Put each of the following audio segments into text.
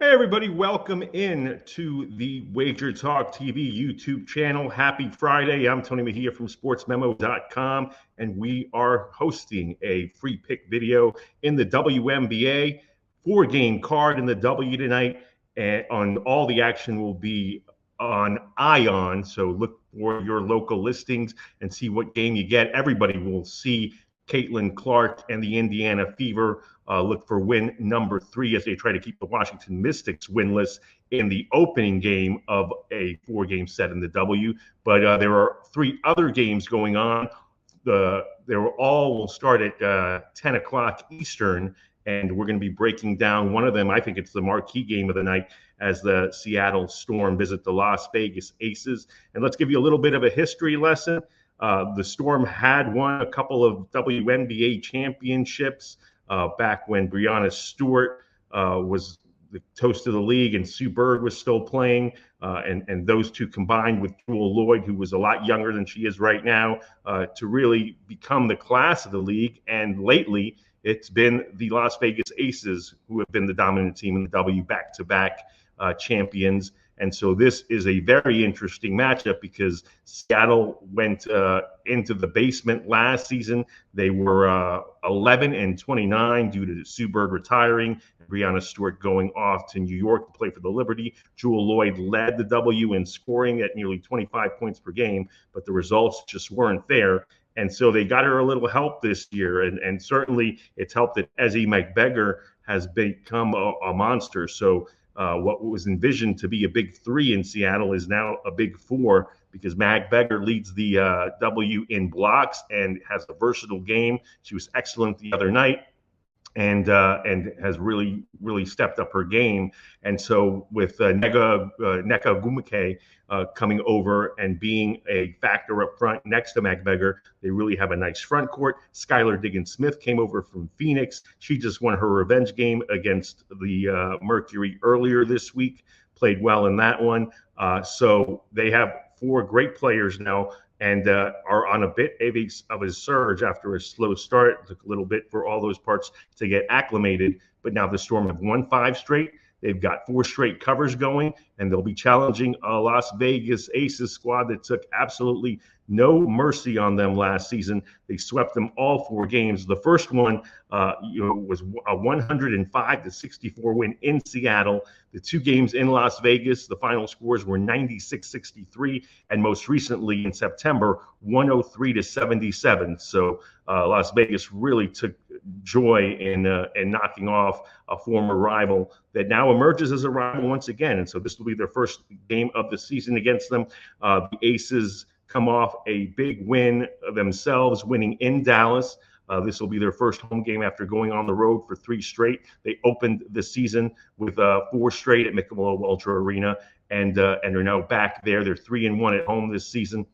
Hey everybody, welcome in to the Wager Talk TV YouTube channel. Happy Friday. I'm Tony Mejia from sportsmemo.com, and we are hosting a free pick video in the WNBA. Four-game card in the W tonight, and on all the action will be on Ion. So look for your local listings and see what game you get. Everybody will see Caitlin Clark and the Indiana Fever look for win number 3 as they try to keep the Washington Mystics winless in the opening game of a 4-game set in the W. But there are 3 other games going on. They will start at 10 o'clock Eastern, and we're going to be breaking down one of them. I think it's the marquee game of the night as the Seattle Storm visit the Las Vegas Aces. And let's give you a little bit of a history lesson. The Storm had won a couple of WNBA championships back when Breanna Stewart was the toast of the league and Sue Bird was still playing. And those two combined with Jewel Lloyd, who was a lot younger than she is right now, to really become the class of the league. And lately, it's been the Las Vegas Aces who have been the dominant team in the W, back-to-back champions. And so this is a very interesting matchup because Seattle went into the basement last season. They were 11-29 due to Sue Bird retiring, and Breanna Stewart going off to New York to play for the Liberty. Jewel Lloyd led the W in scoring at nearly 25 points per game, but the results just weren't there. And so they got her a little help this year, and certainly it's helped that Ezzie McBeggar has become a monster. So what was envisioned to be a big 3 in Seattle is now a big 4 because McBeggar leads the W in blocks and has a versatile game. She was excellent the other night and has really stepped up her game. And so with Nneka Ogwumike coming over and being a factor up front next to McBeggar, they really have a nice front court. Skylar Diggins-Smith came over from Phoenix. She just won her revenge game against the Mercury earlier this week, played well in that one. So they have 4 great players now and are on a bit of a surge after a slow start. It took a little bit for all those parts to get acclimated, but now the Storm have won 5 straight. They've got 4 straight covers going, and they'll be challenging a Las Vegas Aces squad that took absolutely no mercy on them last season. They swept them all 4 games. The first one, was a 105-64 win in Seattle. The 2 games in Las Vegas, the final scores were 96-63, and most recently in September, 103-77. So Las Vegas really took joy in knocking off a former rival that now emerges as a rival once again. And so this will be their first game of the season against them. The Aces come off a big win themselves, winning in Dallas. This will be their first home game after going on the road for 3 straight. They opened the season with 4 straight at Michelob Ultra Arena, and are now back there. They're 3-1 at home this season,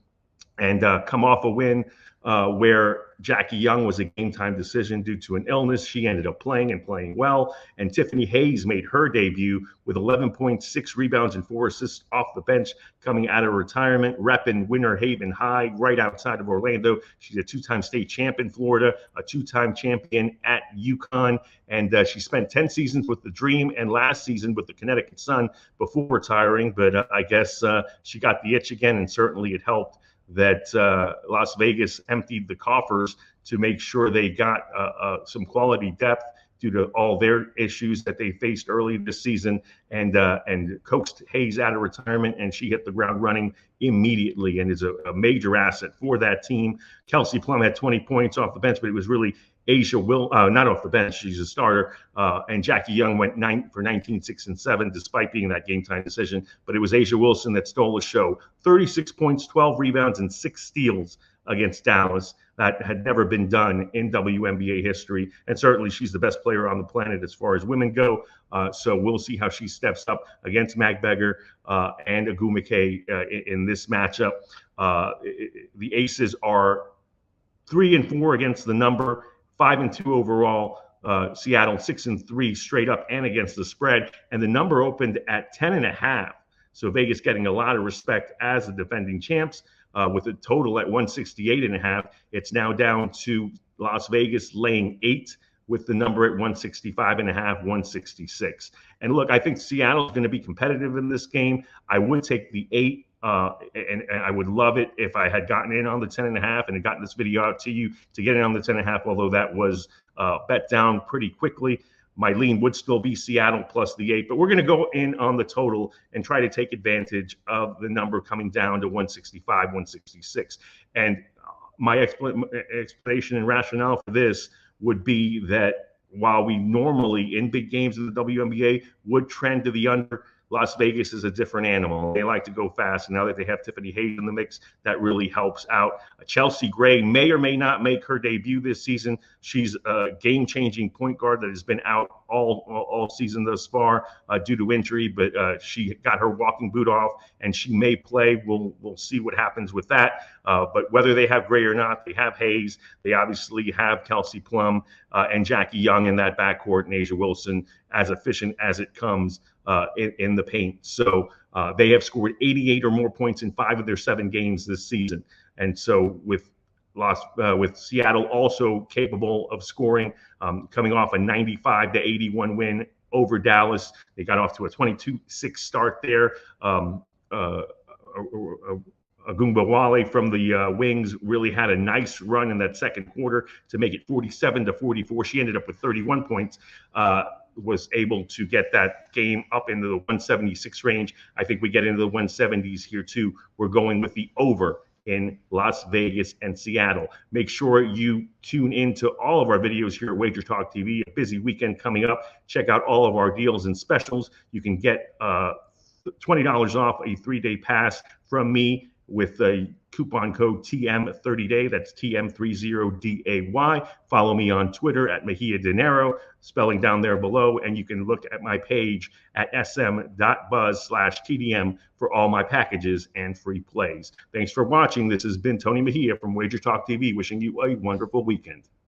and come off a win where Jackie Young was a game-time decision due to an illness. She ended up playing and playing well. And Tiffany Hayes made her debut with 11.6 rebounds and 4 assists off the bench coming out of retirement, repping Winter Haven High right outside of Orlando. She's a 2-time state champ in Florida, a 2-time champion at UConn. And she spent 10 seasons with the Dream and last season with the Connecticut Sun before retiring. But I guess she got the itch again, and certainly it helped that Las Vegas emptied the coffers to make sure they got some quality depth due to all their issues that they faced early this season, and coaxed Hayes out of retirement, and she hit the ground running immediately and is a major asset for that team. Kelsey Plum had 20 points off the bench, but it was really Asia not off the bench, she's a starter, and Jackie Young went 9 for 19, 6 and 7, despite being that game time decision. But it was Asia Wilson that stole the show. 36 points, 12 rebounds, and 6 steals against Dallas. That had never been done in WNBA history, and certainly she's the best player on the planet as far as women go. So we'll see how she steps up against McBeggar and Ogwumike in this matchup. The Aces are 3-4 against the number, 5-2 overall. Seattle 6-3 straight up and against the spread, and the number opened at 10.5. So Vegas getting a lot of respect as the defending champs, with a total at 168.5. It's now down to Las Vegas laying 8 with the number at 165.5, 166. And look, I think Seattle's going to be competitive in this game. I would take the 8. And I would love it if I had gotten in on the 10.5 and had gotten this video out to you to get in on the 10.5, although that was bet down pretty quickly. My lean would still be Seattle plus the 8, but we're going to go in on the total and try to take advantage of the number coming down to 165, 166. And my explanation and rationale for this would be that while we normally in big games in the WNBA would trend to the under, Las Vegas is a different animal. They like to go fast. And now that they have Tiffany Hayes in the mix, that really helps out. Chelsea Gray may or may not make her debut this season. She's a game-changing point guard that has been out all season thus far due to injury, but she got her walking boot off, and she may play. We'll see what happens with that. But whether they have Gray or not, they have Hayes. They obviously have Kelsey Plum and Jackie Young in that backcourt, and Asia Wilson as efficient as it comes in the paint. So they have scored 88 or more points in 5 of their 7 games this season. And so with Seattle also capable of scoring, coming off a 95-81 win over Dallas. They got off to a 22-6 start there. Agumbawale from the wings really had a nice run in that second quarter to make it 47-44. She ended up with 31 points. Was able to get that game up into the 176 range. I think we get into the 170s here too. We're going with the over in Las Vegas and Seattle. Make sure you tune into all of our videos here at Wager Talk TV. A busy weekend coming up. Check out all of our deals and specials. You can get $20 off a 3-day pass from me with a coupon code TM30day. That's TM30DAY. Follow me on Twitter at Mejia Dinero, spelling down there below. And you can look at my page at sm.buzz/TDM for all my packages and free plays. Thanks for watching. This has been Tony Mejia from Wager Talk TV, wishing you a wonderful weekend.